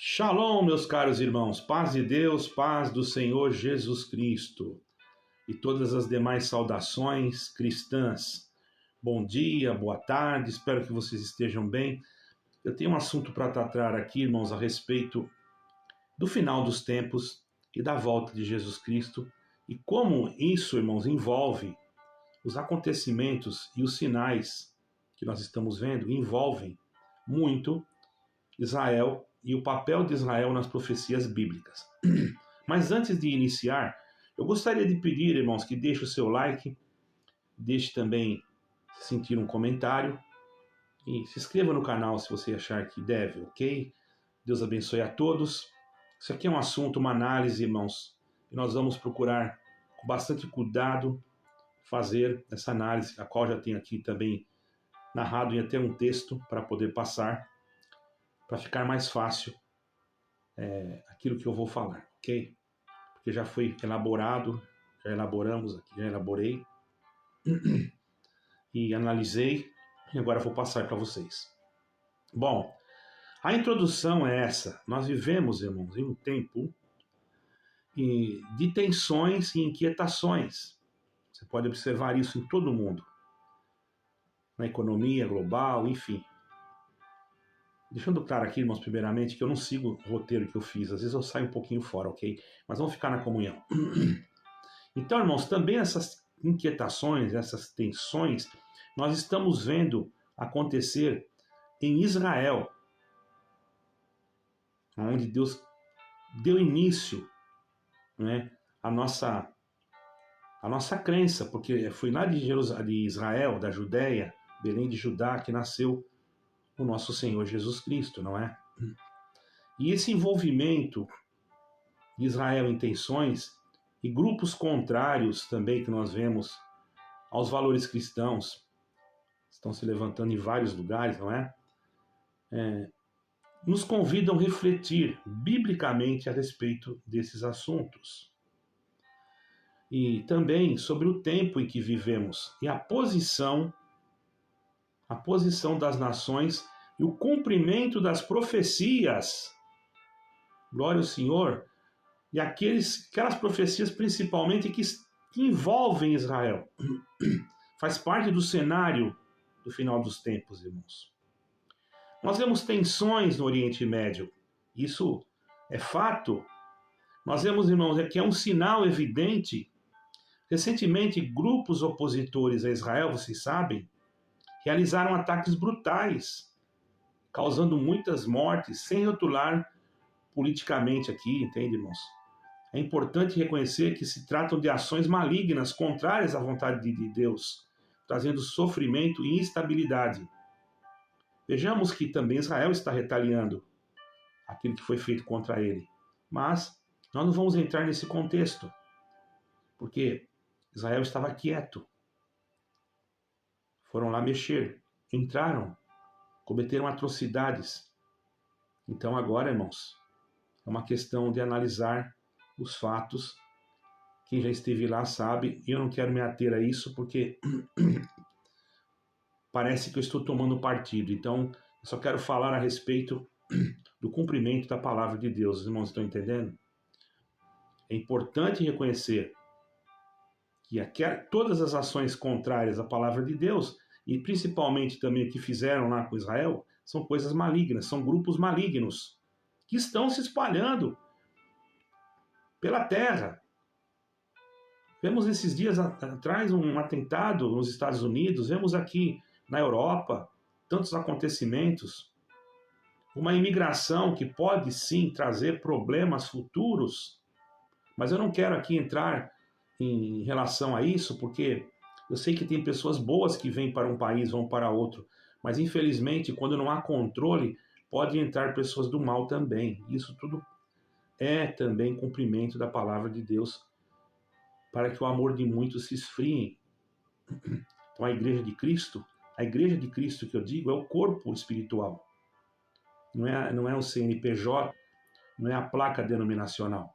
Shalom, meus caros irmãos, paz de Deus, paz do Senhor Jesus Cristo e todas as demais saudações cristãs. Bom dia, boa tarde, espero que vocês estejam bem. Eu tenho um assunto para tratar aqui, irmãos, a respeito do final dos tempos e da volta de Jesus Cristo e como isso, irmãos, envolve os acontecimentos e os sinais que nós estamos vendo, envolvem muito Israel e o papel de Israel nas profecias bíblicas. Mas antes de iniciar, eu gostaria de pedir, irmãos, que deixe o seu like, deixe também sentir um comentário e se inscreva no canal se você achar que deve, ok? Deus abençoe a todos. Isso aqui é um assunto, uma análise, irmãos, e nós vamos procurar com bastante cuidado fazer essa análise, a qual já tenho aqui também narrado em até um texto para poder passar, para ficar mais fácil aquilo que eu vou falar, ok? Porque já foi elaborado, já elaboramos aqui, já elaborei e analisei, e agora vou passar para vocês. Bom, a introdução é essa. Nós vivemos, irmãos, em um tempo de tensões e inquietações. Você pode observar isso em todo o mundo, na economia global, enfim. Deixando claro aqui, irmãos, primeiramente, que eu não sigo o roteiro que eu fiz. Às vezes eu saio um pouquinho fora, ok? Mas vamos ficar na comunhão. Então, irmãos, também essas inquietações, essas tensões, nós estamos vendo acontecer em Israel, onde Deus deu início, né, à nossa crença, porque foi lá de Israel, da Judéia, Belém de Judá, que nasceu o nosso Senhor Jesus Cristo, não é? E esse envolvimento de Israel em tensões e grupos contrários também que nós vemos aos valores cristãos estão se levantando em vários lugares, não é? Nos convidam a refletir biblicamente a respeito desses assuntos. E também sobre o tempo em que vivemos e a posição das nações e o cumprimento das profecias. Glória ao Senhor. E aquelas profecias principalmente que envolvem Israel. Faz parte do cenário do final dos tempos, irmãos. Nós vemos tensões no Oriente Médio. Isso é fato. Nós vemos, irmãos, que é um sinal evidente. Recentemente, grupos opositores a Israel, vocês sabem, realizaram ataques brutais, causando muitas mortes, sem rotular politicamente aqui, entende, irmãos? É importante reconhecer que se tratam de ações malignas, contrárias à vontade de Deus, trazendo sofrimento e instabilidade. Vejamos que também Israel está retaliando aquilo que foi feito contra ele. Mas nós não vamos entrar nesse contexto, porque Israel estava quieto. Foram lá mexer, entraram, cometeram atrocidades. Então agora, irmãos, é uma questão de analisar os fatos. Quem já esteve lá sabe, e eu não quero me ater a isso porque parece que eu estou tomando partido. Então, eu só quero falar a respeito do cumprimento da palavra de Deus. Os irmãos estão entendendo? É importante reconhecer que todas as ações contrárias à palavra de Deus, e principalmente também o que fizeram lá com Israel, são coisas malignas, são grupos malignos que estão se espalhando pela terra. Vemos esses dias atrás um atentado nos Estados Unidos, vemos aqui na Europa tantos acontecimentos, uma imigração que pode sim trazer problemas futuros, mas eu não quero aqui entrar em relação a isso, porque eu sei que tem pessoas boas que vêm para um país, vão para outro, mas infelizmente quando não há controle, pode entrar pessoas do mal também. Isso tudo é também cumprimento da palavra de Deus, para que o amor de muitos se esfrie. Então a igreja de Cristo que eu digo é o corpo espiritual, não é o CNPJ, não é a placa denominacional.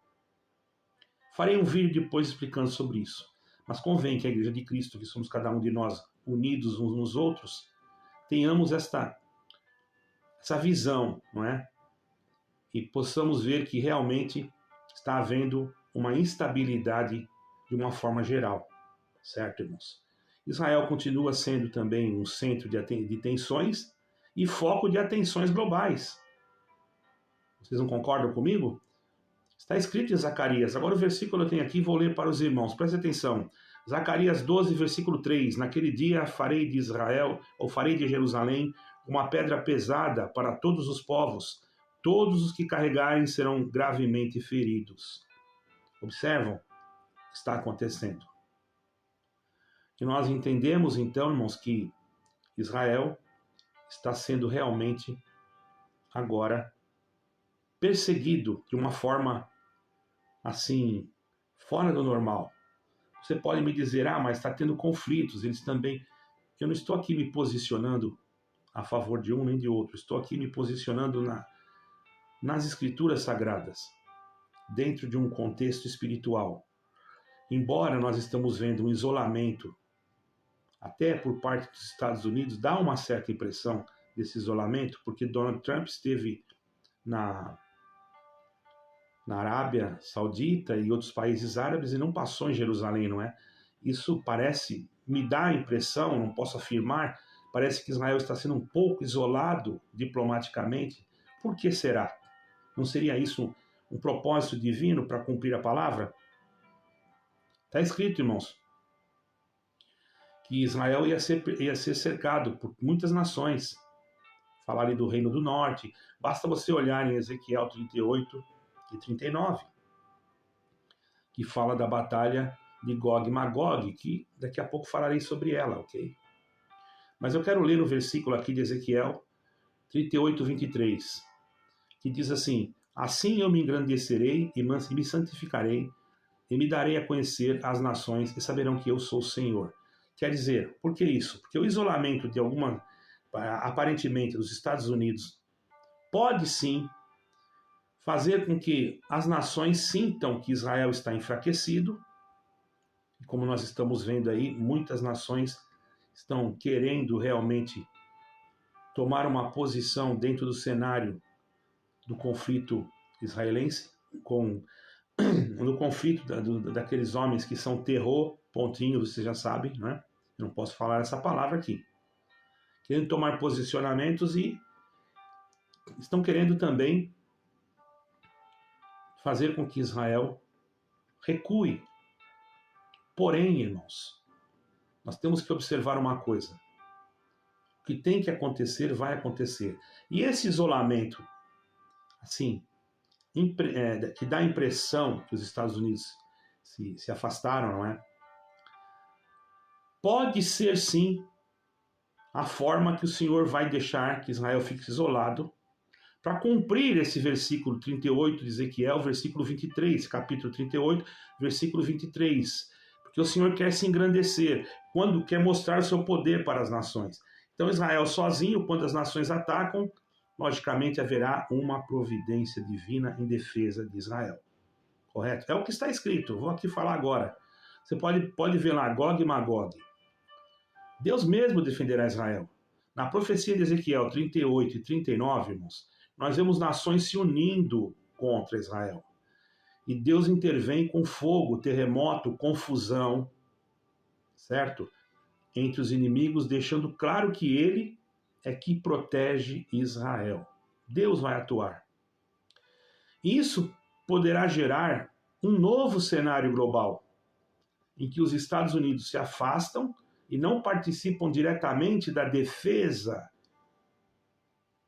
Farei um vídeo depois explicando sobre isso, mas convém que a igreja de Cristo, que somos cada um de nós unidos uns nos outros, tenhamos essa visão, não é? e possamos ver que realmente está havendo uma instabilidade de uma forma geral, certo, irmãos? Israel continua sendo também um centro de tensões e foco de atenções globais. Vocês não concordam comigo? Está escrito em Zacarias. Agora o versículo eu tenho aqui, vou ler para os irmãos. Preste atenção. Zacarias 12, versículo 3. Naquele dia farei de Israel, ou farei de Jerusalém, uma pedra pesada para todos os povos. Todos os que carregarem serão gravemente feridos. Observam o que está acontecendo. E nós entendemos, então, irmãos, que Israel está sendo realmente agora perseguido de uma forma assim, fora do normal. Você pode me dizer, mas está tendo conflitos, eles também... Eu não estou aqui me posicionando a favor de um nem de outro, estou aqui me posicionando nas escrituras sagradas, dentro de um contexto espiritual. Embora nós estamos vendo um isolamento, até por parte dos Estados Unidos, dá uma certa impressão desse isolamento, porque Donald Trump esteve na Arábia Saudita e outros países árabes e não passou em Jerusalém, não é? Isso parece, me dá a impressão, não posso afirmar, parece que Israel está sendo um pouco isolado diplomaticamente. Por que será? Não seria isso um propósito divino para cumprir a palavra? Está escrito, irmãos, que Israel ia ser cercado por muitas nações. Falar ali do Reino do Norte. Basta você olhar em Ezequiel 38 e 39, que fala da batalha de Gog e Magog, que daqui a pouco falarei sobre ela, ok? Mas eu quero ler o versículo aqui de Ezequiel 38, 23, que diz assim: assim eu me engrandecerei e me santificarei, e me darei a conhecer às nações, e saberão que eu sou o Senhor. Quer dizer, por que isso? Porque o isolamento de aparentemente, dos Estados Unidos, pode sim fazer com que as nações sintam que Israel está enfraquecido. E como nós estamos vendo aí, muitas nações estão querendo realmente tomar uma posição dentro do cenário do conflito israelense, no conflito daqueles homens que são terror, pontinho, você já sabe, né? Eu não posso falar essa palavra aqui. Querendo tomar posicionamentos e estão querendo também fazer com que Israel recue. Porém, irmãos, nós temos que observar uma coisa. O que tem que acontecer, vai acontecer. E esse isolamento, assim, que dá a impressão que os Estados Unidos se afastaram, não é? Pode ser, sim, a forma que o Senhor vai deixar que Israel fique isolado, para cumprir esse versículo 38 de Ezequiel, versículo 23, capítulo 38, versículo 23. Porque o Senhor quer se engrandecer, quando quer mostrar o seu poder para as nações. Então Israel sozinho, quando as nações atacam, logicamente haverá uma providência divina em defesa de Israel. Correto? É o que está escrito, vou aqui falar agora. Você pode ver lá, Gog e Magog. Deus mesmo defenderá Israel. Na profecia de Ezequiel 38 e 39, irmãos, nós vemos nações se unindo contra Israel. E Deus intervém com fogo, terremoto, confusão, certo? Entre os inimigos, deixando claro que ele é que protege Israel. Deus vai atuar. Isso poderá gerar um novo cenário global, em que os Estados Unidos se afastam e não participam diretamente da defesa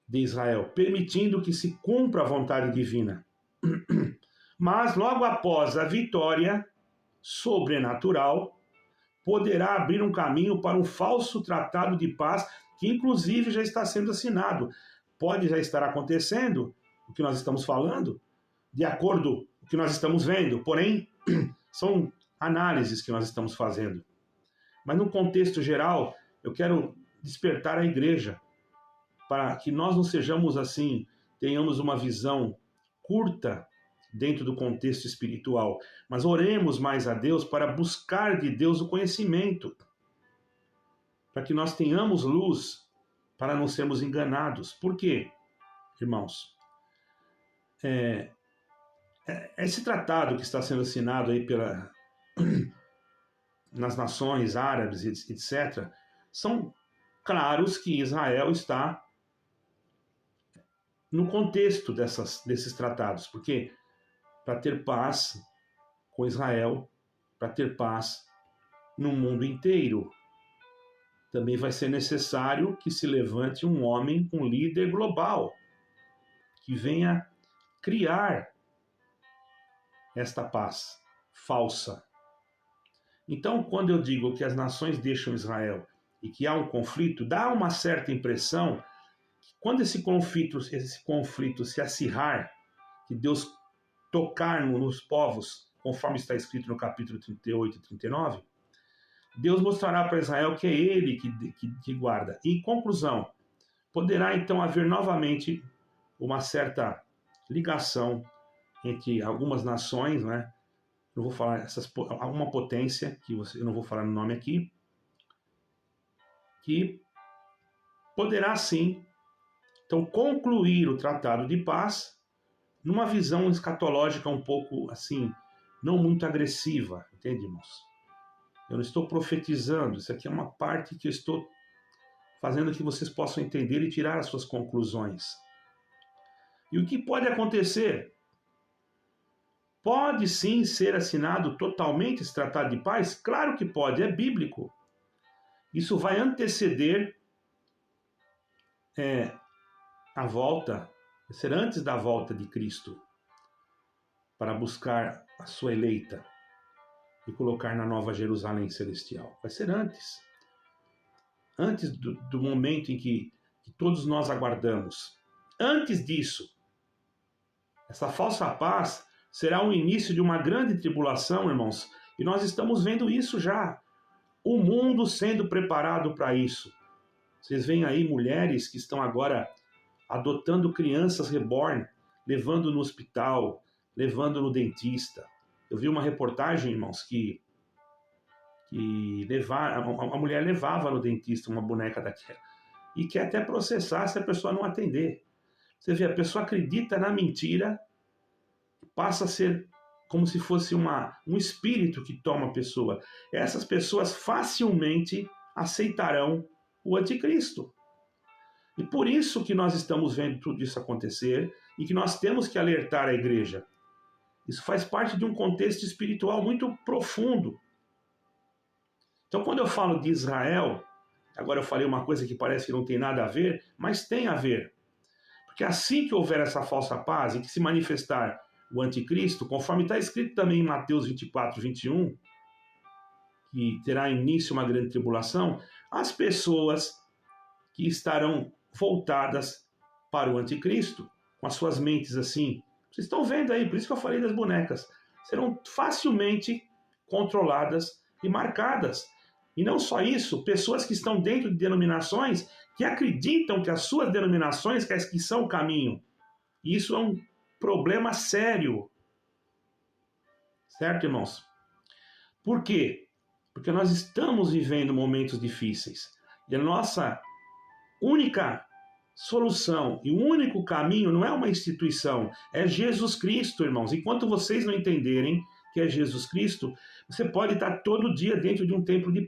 de Israel, permitindo que se cumpra a vontade divina. Mas logo após a vitória sobrenatural, poderá abrir um caminho para um falso tratado de paz, que inclusive já está sendo assinado. Pode já estar acontecendo o que nós estamos falando, de acordo com o que nós estamos vendo, porém, são análises que nós estamos fazendo. Mas no contexto geral, eu quero despertar a igreja para que nós não sejamos assim, tenhamos uma visão curta dentro do contexto espiritual, mas oremos mais a Deus para buscar de Deus o conhecimento, para que nós tenhamos luz, para não sermos enganados. Por quê, irmãos? esse tratado que está sendo assinado aí nas nações árabes, etc., são claros que Israel está no contexto desses tratados, porque para ter paz com Israel, para ter paz no mundo inteiro, também vai ser necessário que se levante um homem, um líder global, que venha criar esta paz falsa. Então, quando eu digo que as nações deixam Israel e que há um conflito, dá uma certa impressão que quando esse conflito se acirrar, que Deus tocar nos povos, conforme está escrito no capítulo 38 e 39, Deus mostrará para Israel que é ele que guarda. E, em conclusão, poderá então haver novamente uma certa ligação entre algumas nações, né? Eu vou falar alguma potência, eu não vou falar no nome aqui, que poderá sim, então, concluir o tratado de paz numa visão escatológica um pouco assim, não muito agressiva, entende, irmãos? Eu não estou profetizando, isso aqui é uma parte que eu estou fazendo que vocês possam entender e tirar as suas conclusões. E o que pode acontecer? Pode sim ser assinado totalmente esse tratado de paz? Claro que pode, é bíblico. Isso vai anteceder a volta, vai ser antes da volta de Cristo, para buscar a sua eleita e colocar na Nova Jerusalém Celestial. Vai ser antes. Antes do momento em que todos nós aguardamos. Antes disso, essa falsa paz será o início de uma grande tribulação, irmãos, e nós estamos vendo isso já. O mundo sendo preparado para isso. Vocês veem aí mulheres que estão agora adotando crianças reborn, levando no hospital, levando no dentista. Eu vi uma reportagem, irmãos, que a mulher levava no dentista uma boneca daquela e quer até processar se a pessoa não atender. Você vê, a pessoa acredita na mentira, passa a ser como se fosse um espírito que toma a pessoa. Essas pessoas facilmente aceitarão o anticristo. E por isso que nós estamos vendo tudo isso acontecer e que nós temos que alertar a igreja. Isso faz parte de um contexto espiritual muito profundo. Então, quando eu falo de Israel, agora eu falei uma coisa que parece que não tem nada a ver, mas tem a ver. Porque assim que houver essa falsa paz e que se manifestar o anticristo, conforme está escrito também em Mateus 24, 21, que terá início uma grande tribulação, as pessoas que estarão voltadas para o anticristo, com as suas mentes assim, vocês estão vendo aí, por isso que eu falei das bonecas, serão facilmente controladas e marcadas. E não só isso, pessoas que estão dentro de denominações que acreditam que as suas denominações que são o caminho. E isso é um problema sério. Certo, irmãos? Por quê? Porque nós estamos vivendo momentos difíceis. E a nossa única solução e o único caminho não é uma instituição, é Jesus Cristo, irmãos. Enquanto vocês não entenderem que é Jesus Cristo, você pode estar todo dia dentro de um templo de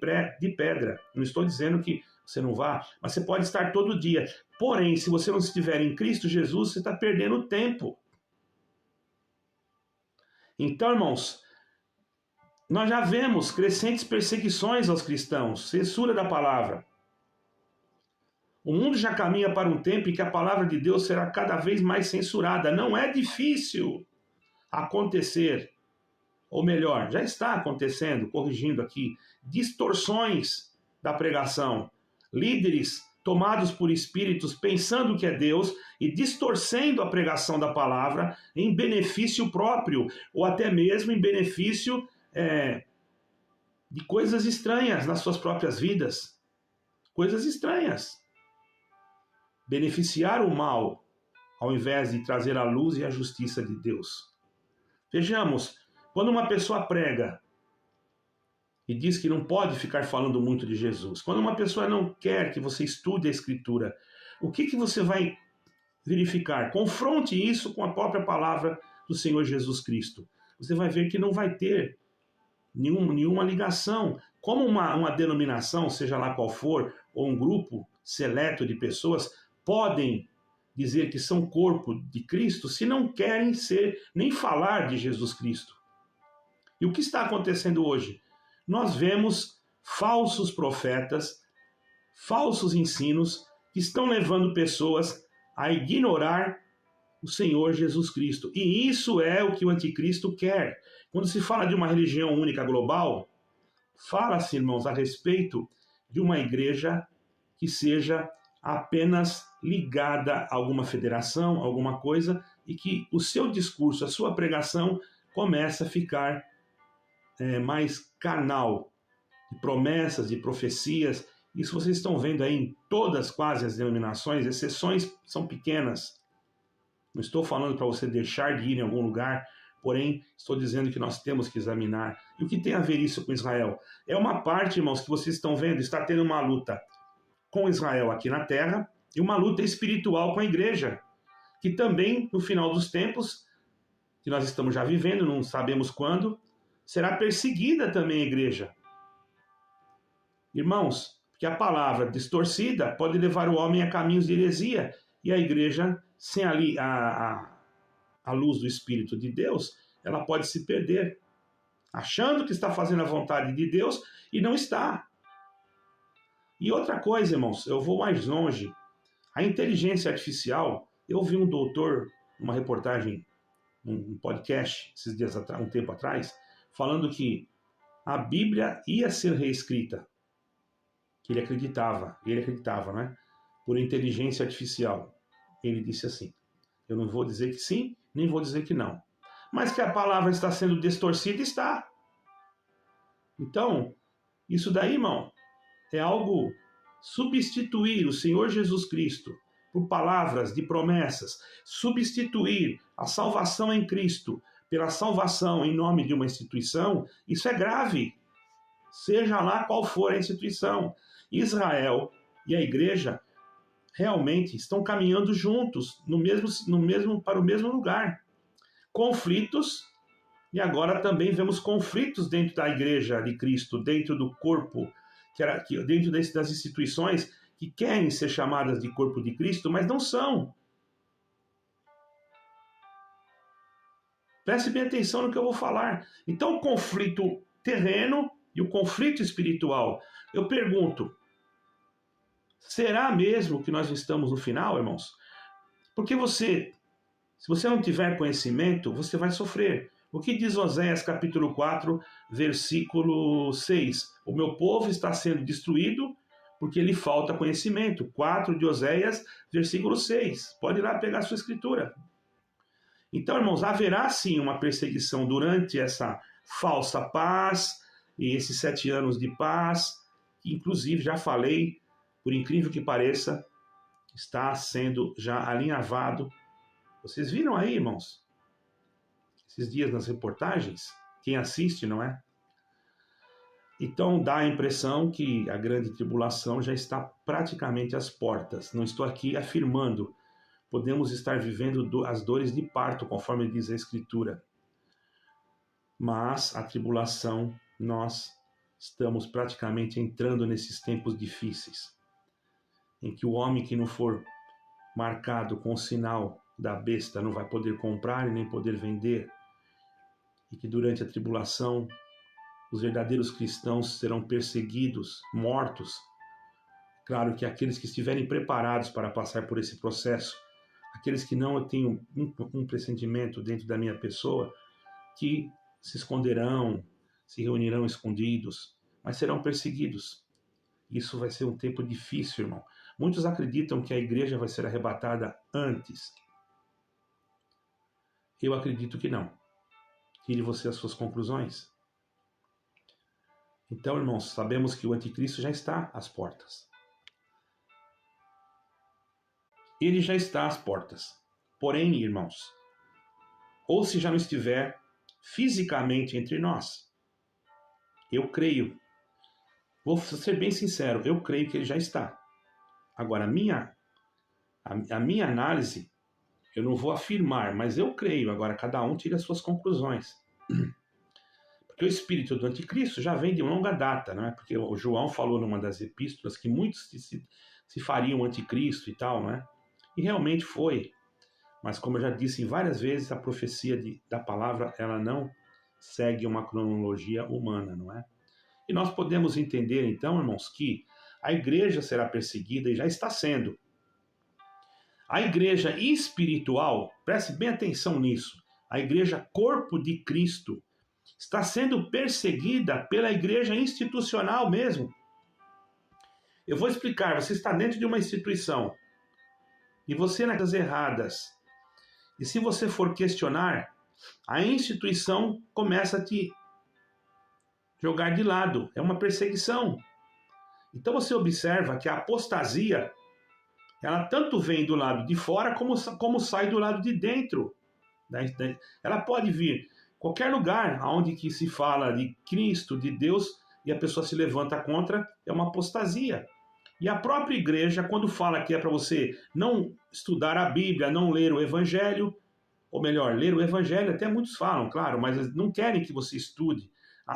pedra. Não estou dizendo que você não vá, mas você pode estar todo dia. Porém, se você não estiver em Cristo Jesus, você está perdendo tempo. Então, irmãos, nós já vemos crescentes perseguições aos cristãos, censura da palavra. O mundo já caminha para um tempo em que a palavra de Deus será cada vez mais censurada. Não é difícil acontecer, ou melhor, já está acontecendo, corrigindo aqui, distorções da pregação. Líderes tomados por espíritos pensando que é Deus e distorcendo a pregação da palavra em benefício próprio, ou até mesmo em benefício de coisas estranhas nas suas próprias vidas. Coisas estranhas. Beneficiar o mal, ao invés de trazer a luz e a justiça de Deus. Vejamos, quando uma pessoa prega e diz que não pode ficar falando muito de Jesus, quando uma pessoa não quer que você estude a Escritura, o que você vai verificar. Confronte isso com a própria palavra do Senhor Jesus Cristo. Você vai ver que não vai ter nenhuma ligação. Como uma denominação, seja lá qual for, ou um grupo seleto de pessoas, podem dizer que são corpo de Cristo se não querem nem falar de Jesus Cristo. E o que está acontecendo hoje? Nós vemos falsos profetas, falsos ensinos que estão levando pessoas a ignorar o Senhor Jesus Cristo. E isso é o que o anticristo quer. Quando se fala de uma religião única global, fala-se, irmãos, a respeito de uma igreja que seja apenas ligada a alguma federação, alguma coisa, e que o seu discurso, a sua pregação, começa a ficar mais carnal, de promessas, de profecias. Isso vocês estão vendo aí em todas quase as denominações, exceções são pequenas. Não estou falando para você deixar de ir em algum lugar, porém estou dizendo que nós temos que examinar. E o que tem a ver isso com Israel? É uma parte, irmãos, que vocês estão vendo, está tendo uma luta com Israel aqui na terra e uma luta espiritual com a igreja, que também, no final dos tempos, que nós estamos já vivendo, não sabemos quando, será perseguida também a igreja. Irmãos, porque a palavra distorcida pode levar o homem a caminhos de heresia, e a igreja, sem a luz do Espírito de Deus, ela pode se perder, achando que está fazendo a vontade de Deus e não está. E outra coisa, irmãos, eu vou mais longe. A inteligência artificial, eu ouvi um doutor, uma reportagem, um podcast, esses dias um tempo atrás, falando que a Bíblia ia ser reescrita. Que ele acreditava, né? Por inteligência artificial. Ele disse assim: eu não vou dizer que sim, nem vou dizer que não. Mas que a palavra está sendo distorcida, está. Então, isso daí, irmão, é algo substituir o Senhor Jesus Cristo por palavras de promessas, substituir a salvação em Cristo pela salvação em nome de uma instituição, isso é grave. Seja lá qual for a instituição. Israel e a igreja realmente estão caminhando juntos para o mesmo lugar. Conflitos, e agora também vemos conflitos dentro da igreja de Cristo, dentro do corpo, dentro das instituições que querem ser chamadas de corpo de Cristo, mas não são. Preste bem atenção no que eu vou falar. Então, o conflito terreno e o conflito espiritual. Eu pergunto, será mesmo que nós estamos no final, irmãos? Porque se você não tiver conhecimento, você vai sofrer. O que diz Oséias capítulo 4, versículo 6? O meu povo está sendo destruído porque lhe falta conhecimento. 4 de Oséias, versículo 6. Pode ir lá pegar a sua escritura. Então, irmãos, haverá sim uma perseguição durante essa falsa paz e esses 7 anos de paz, que inclusive já falei, por incrível que pareça, está sendo já alinhavado. Vocês viram aí, irmãos? Esses dias nas reportagens? Quem assiste, não é? Então dá a impressão que a grande tribulação já está praticamente às portas. Não estou aqui afirmando. Podemos estar vivendo as dores de parto, conforme diz a Escritura. Mas a tribulação, nós estamos praticamente entrando nesses tempos difíceis, em que o homem que não for marcado com o sinal da besta não vai poder comprar e nem poder vender, e que durante a tribulação os verdadeiros cristãos serão perseguidos, mortos. Claro que aqueles que estiverem preparados para passar por esse processo, aqueles que não têm um pressentimento dentro da minha pessoa, que se esconderão, se reunirão escondidos, mas serão perseguidos. Isso vai ser um tempo difícil, irmão. Muitos acreditam que a igreja vai ser arrebatada antes. Eu acredito que não. Tire você as suas conclusões. Então, irmãos, sabemos que o anticristo já está às portas. Ele já está às portas. Porém, irmãos, ou se já não estiver fisicamente entre nós, eu creio, vou ser bem sincero, eu creio que ele já está. Agora, a minha análise Eu não vou afirmar, mas eu creio. Agora, cada um tira as suas conclusões. Porque o espírito do anticristo já vem de longa data, né? Porque o João falou numa das epístolas que muitos se fariam anticristo e tal, né? E realmente foi. Mas como eu já disse várias vezes, a profecia da palavra, ela não segue uma cronologia humana, não é? E nós podemos entender, então, irmãos, que a igreja será perseguida e já está sendo. A igreja espiritual, preste bem atenção nisso, a igreja corpo de Cristo está sendo perseguida pela igreja institucional mesmo. Eu vou explicar, você está dentro de uma instituição e você nas coisas erradas. E se você for questionar, a instituição começa a te jogar de lado. É uma perseguição. Então você observa que a apostasia, ela tanto vem do lado de fora como sai do lado de dentro. Ela pode vir qualquer lugar onde que se fala de Cristo, de Deus, e a pessoa se levanta contra, é uma apostasia. E a própria igreja, quando fala que é para você não estudar a Bíblia, não ler o Evangelho, ou melhor, ler o Evangelho, até muitos falam, claro, mas não querem que você estude.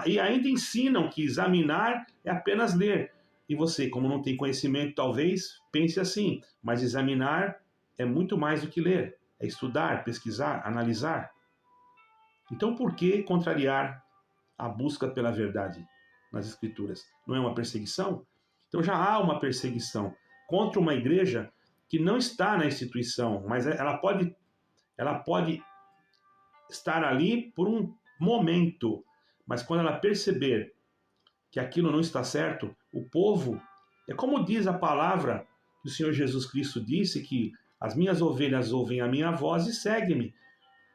E ainda ensinam que examinar é apenas ler. E você, como não tem conhecimento, talvez pense assim, mas examinar é muito mais do que ler. É estudar, pesquisar, analisar. Então, por que contrariar a busca pela verdade nas Escrituras? Não é uma perseguição? Então já há uma perseguição contra uma igreja que não está na instituição, mas ela pode estar ali por um momento, mas quando ela perceber que aquilo não está certo, o povo, é como diz a palavra que o Senhor Jesus Cristo disse, que as minhas ovelhas ouvem a minha voz e seguem-me.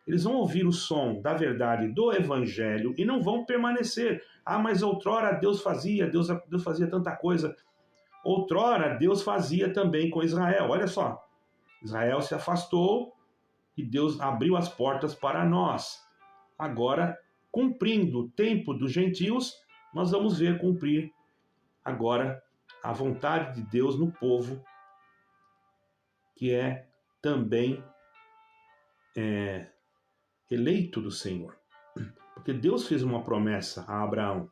Eles vão ouvir o som da verdade do Evangelho e não vão permanecer. Ah, mas outrora Deus fazia tanta coisa. Outrora Deus fazia também com Israel. Olha só, Israel se afastou e Deus abriu as portas para nós. Agora, cumprindo o tempo dos gentios, nós vamos ver cumprir agora a vontade de Deus no povo, que é também eleito do Senhor. Porque Deus fez uma promessa a Abraão.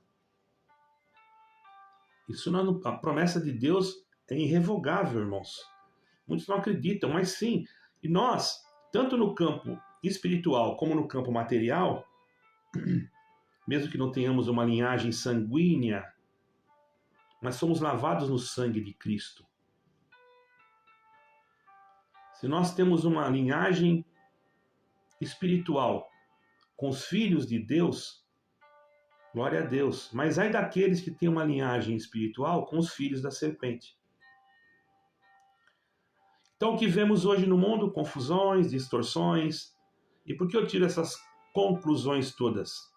A promessa de Deus é irrevogável, irmãos. Muitos não acreditam, mas sim. E nós, tanto no campo espiritual como no campo material, mesmo que não tenhamos uma linhagem sanguínea, mas somos lavados no sangue de Cristo. Se nós temos uma linhagem espiritual com os filhos de Deus, glória a Deus. Mas ai daqueles que têm uma linhagem espiritual com os filhos da serpente. Então, o que vemos hoje no mundo? Confusões, distorções. E por que eu tiro essas conclusões todas?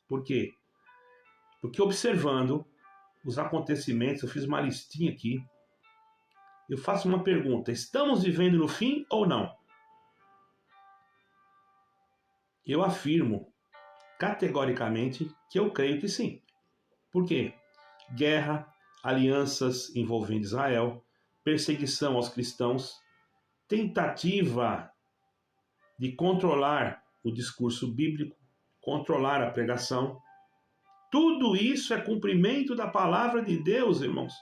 Por quê? Porque observando os acontecimentos, eu fiz uma listinha aqui, eu faço uma pergunta: estamos vivendo no fim ou não? Eu afirmo categoricamente que eu creio que sim. Por quê? Guerra, alianças envolvendo Israel, perseguição aos cristãos, tentativa de controlar o discurso bíblico, controlar a pregação. Tudo isso é cumprimento da palavra de Deus, irmãos.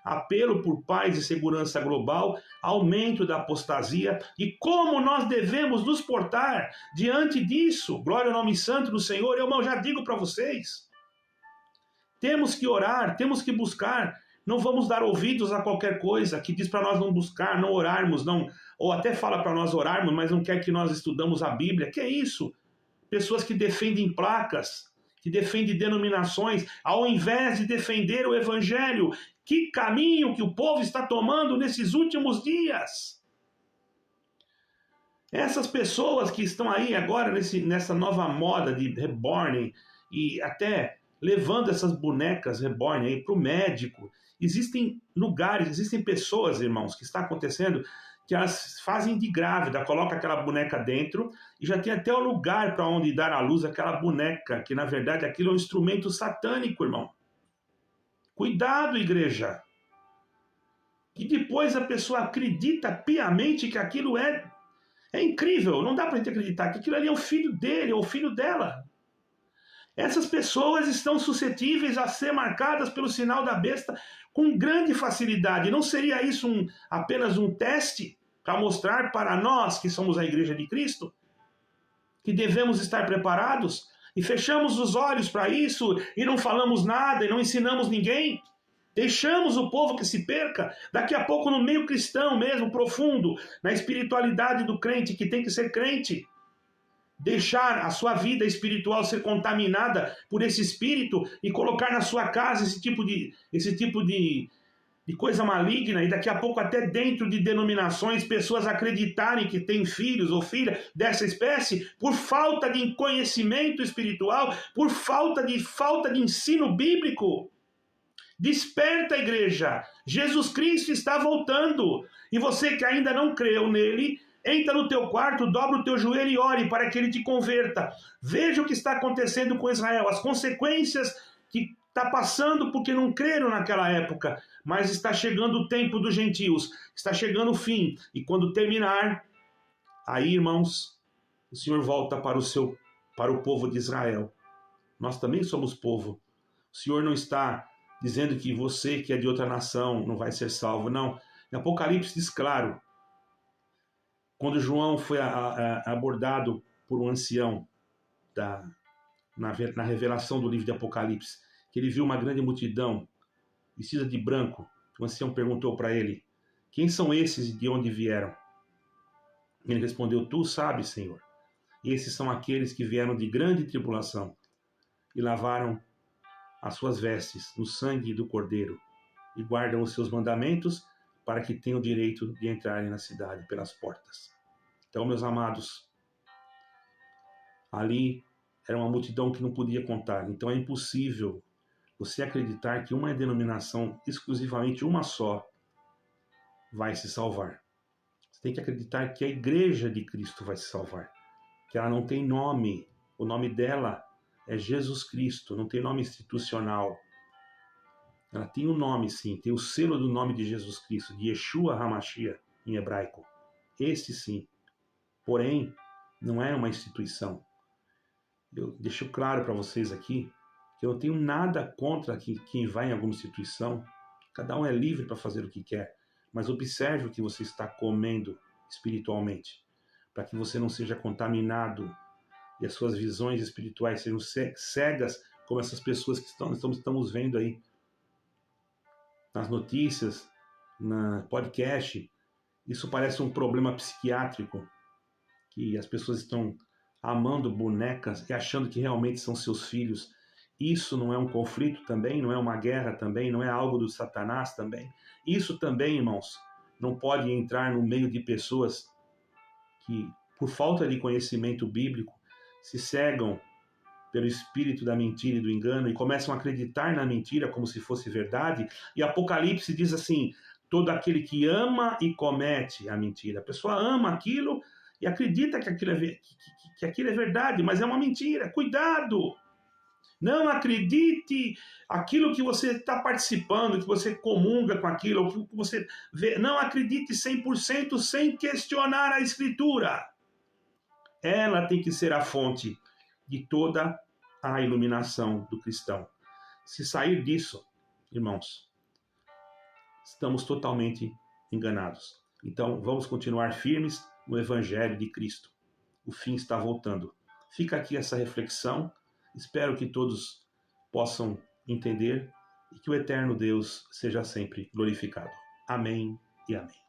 Apelo por paz e segurança global, aumento da apostasia e como nós devemos nos portar diante disso. Glória ao nome santo do Senhor. Eu já digo para vocês. Temos que orar, temos que buscar. Não vamos dar ouvidos a qualquer coisa que diz para nós não buscar, não orarmos, não, ou até fala para nós orarmos, mas não quer que nós estudamos a Bíblia. Que é isso? Pessoas que defendem placas, que defendem denominações, ao invés de defender o Evangelho. Que caminho que o povo está tomando nesses últimos dias. Essas pessoas que estão aí agora nessa nova moda de reborn e até levando essas bonecas reborn aí para o médico. Existem lugares, existem pessoas, irmãos, que está acontecendo que elas fazem de grávida, colocam aquela boneca dentro e já tem até o lugar para onde dar à luz aquela boneca, que na verdade aquilo é um instrumento satânico, irmão. Cuidado, igreja. E depois a pessoa acredita piamente que aquilo é É incrível, não dá para a gente acreditar que aquilo ali é o filho dele, ou o filho dela. Essas pessoas estão suscetíveis a ser marcadas pelo sinal da besta com grande facilidade. Não seria isso apenas um teste para mostrar para nós, que somos a Igreja de Cristo, que devemos estar preparados? E fechamos os olhos para isso, e não falamos nada, e não ensinamos ninguém? Deixamos o povo que se perca? Daqui a pouco, no meio cristão mesmo, profundo, na espiritualidade do crente, que tem que ser crente, deixar a sua vida espiritual ser contaminada por esse espírito e colocar na sua casa esse tipo de coisa maligna, e daqui a pouco até dentro de denominações pessoas acreditarem que têm filhos ou filha dessa espécie por falta de conhecimento espiritual, por falta de ensino bíblico. Desperta, igreja! Jesus Cristo está voltando, e você que ainda não creu nele, entra no teu quarto, dobra o teu joelho e ore para que ele te converta. Veja o que está acontecendo com Israel, as consequências que está passando porque não creram naquela época. Mas está chegando o tempo dos gentios, está chegando o fim. E quando terminar, aí, irmãos, o Senhor volta para o povo de Israel. Nós também somos povo. O Senhor não está dizendo que você que é de outra nação não vai ser salvo, não. Em Apocalipse diz claro, quando João foi abordado por um ancião na revelação do livro de Apocalipse, que ele viu uma grande multidão vestida de branco, o ancião perguntou para ele: quem são esses e de onde vieram? Ele respondeu: tu sabes, Senhor. Esses são aqueles que vieram de grande tribulação e lavaram as suas vestes no sangue do Cordeiro e guardam os seus mandamentos para que tenham o direito de entrarem na cidade pelas portas. Então, meus amados, ali era uma multidão que não podia contar. Então é impossível você acreditar que uma denominação, exclusivamente uma só, vai se salvar. Você tem que acreditar que a Igreja de Cristo vai se salvar. Que ela não tem nome. O nome dela é Jesus Cristo, não tem nome institucional. Ela tem um nome, sim, tem o selo do nome de Jesus Cristo, de Yeshua HaMashiach, em hebraico. Esse sim. Porém, não é uma instituição. Eu deixo claro para vocês aqui que eu não tenho nada contra quem vai em alguma instituição. Cada um é livre para fazer o que quer. Mas observe o que você está comendo espiritualmente, para que você não seja contaminado e as suas visões espirituais sejam cegas, como essas pessoas que estamos vendo aí nas notícias, na podcast. Isso parece um problema psiquiátrico, que as pessoas estão amando bonecas e achando que realmente são seus filhos. Isso não é um conflito também? Não é uma guerra também? Não é algo do Satanás também? Isso também, irmãos, não pode entrar no meio de pessoas que, por falta de conhecimento bíblico, se cegam pelo espírito da mentira e do engano e começam a acreditar na mentira como se fosse verdade. E Apocalipse diz assim: todo aquele que ama e comete a mentira. A pessoa ama aquilo e acredita que aquilo é verdade, mas é uma mentira. Cuidado! Não acredite aquilo que você está participando, que você comunga com aquilo, que você vê. Não acredite 100% sem questionar a Escritura. Ela tem que ser a fonte de toda a iluminação do cristão. Se sair disso, irmãos, estamos totalmente enganados. Então, vamos continuar firmes no Evangelho de Cristo. O fim está voltando. Fica aqui essa reflexão. Espero que todos possam entender e que o eterno Deus seja sempre glorificado. Amém e amém.